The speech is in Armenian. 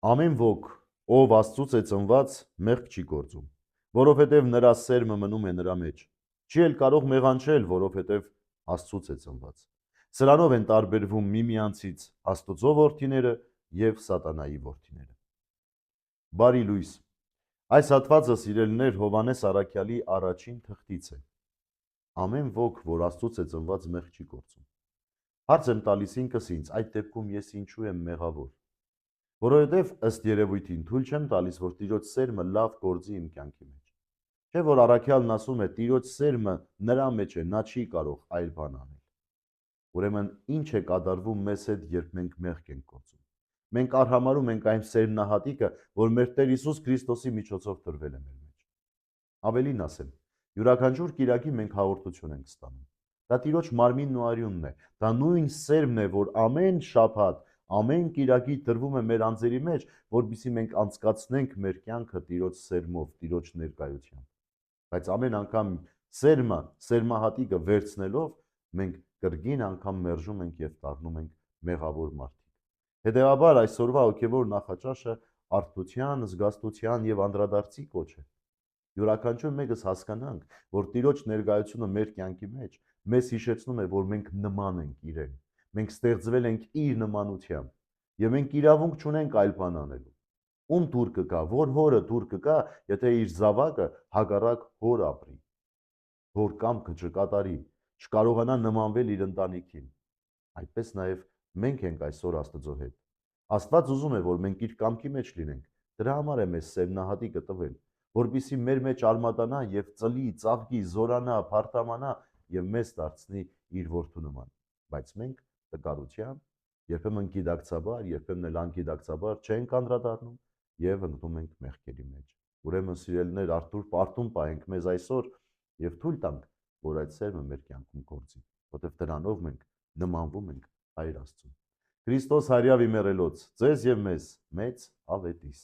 Ամեն ոք, ով Աստծուց է ծնված, մեղք չի գործում, որովհետև նրա սերմը մնում է նրա մեջ։ Չի էլ կարող մեղանչել, որովհետև Աստծուց է ծնված։ Սրանով են տարբերվում միմյանցից Աստծո որդիները եւ սատանայի որդիները։ Բարի լույս։ Այս հատվածը, սիրելիներ, Հովհաննես առաքյալի առաջին թղթից է։ Ամեն ոք, որ Աստծուց է ծնված, մեղք չի գործում։ Հարց եմ տալիս ինքս ինձ, այդ դեպքում ես ինչու եմ մեղավոր։ Որովհետև ըստ երևույթին թույլ չեմ տալիս, որ Տիրոջ սերմը լավ գործի իմ կյանքի մեջ։ Չէ՞ որ առաքյալն ասում է, Տիրոջ սերմը նրա մեջ է, նա չի կարող այլ բան անել։ Ուրեմն ինչ է կատարվում մեզ հետ, երբ մենք մեղք ենք գործում։ Մենք արհամարհում ենք այն սերմնահատիկը, որ մեր Տեր Հիսուս Քրիստոսի միջոցով տրվել է մեր մեջ։ Ավելին ասեմ, յուրաքանչյուր կիրակի մենք հաղորդություն ենք ստանում։ Դա Տիրոջ մարմինն ու արյունն է։ Դա նույն սերմն է, որ ամեն շաբաթ, ամեն կիրակի տրվում է մեր անձերի մեջ, որպեսզի մենք անցկացնենք մեր կյանքը Տիրոջ սերմով, Տիրոջ ներկայությամբ։ Բայց ամեն անգամ սերմահատիկը վերցնելով, մենք կրկին անգամ մերժում ենք եւ դառնում ենք մեղավոր մարդիկ։ Հետևաբար այսօրվա հոգեվոր նախաճաշը արթության, զգաստության եւ անդրադարձի կոչ է։ Յուրաքանչյուր մեկս հասկանանք, որ Տիրոջ ներկայությունը մեր կյանքի մեջ մեզ հիշեցնում է, որ մենք նման ենք իրեն։ Մենք ստեղծվել ենք իր նմանությամբ եւ մենք իրավունք չունենք այլ բան անելու։ Ում դուր կգա, որ հորը դուր կգա, եթե իր զավակը հակառակ հոր ապրի, հոր կամքը չկատարի, չկարողանա նմանվել իր ընտանիքին։ Այդպես նաև մենք ենք այսօր Աստծո հետ։ Աստված ուզում է, որ մենք իր կամքի մեջ լինենք։ Դրա համար է մեզ սերմնահատիկը տվել, որպեսզի մեր մեջ արմատանա եւ ծլի, ծաղկի, զորանա, փարթամանա եւ մեզ դարձնի իր որդու նման։ Բայց մենք տկարությամբ, երբեմն գիտակցաբար, երբեմն էլ անգիտակցաբար չենք անդրադառնում եւ ընկնում ենք մեղքերի մեջ։ Ուրեմն սիրելիներ, արթուն պահենք մեզ այսօր եւ թույլ տանք, որ այդ սերմը մեր կյանքում գործի, որտեղ դրանով մենք նմանվում ենք Հայր Աստծուն։ Քրիստոս հարյավ իմերելոց, ձեզ եւ մեզ մեծ ավետիս։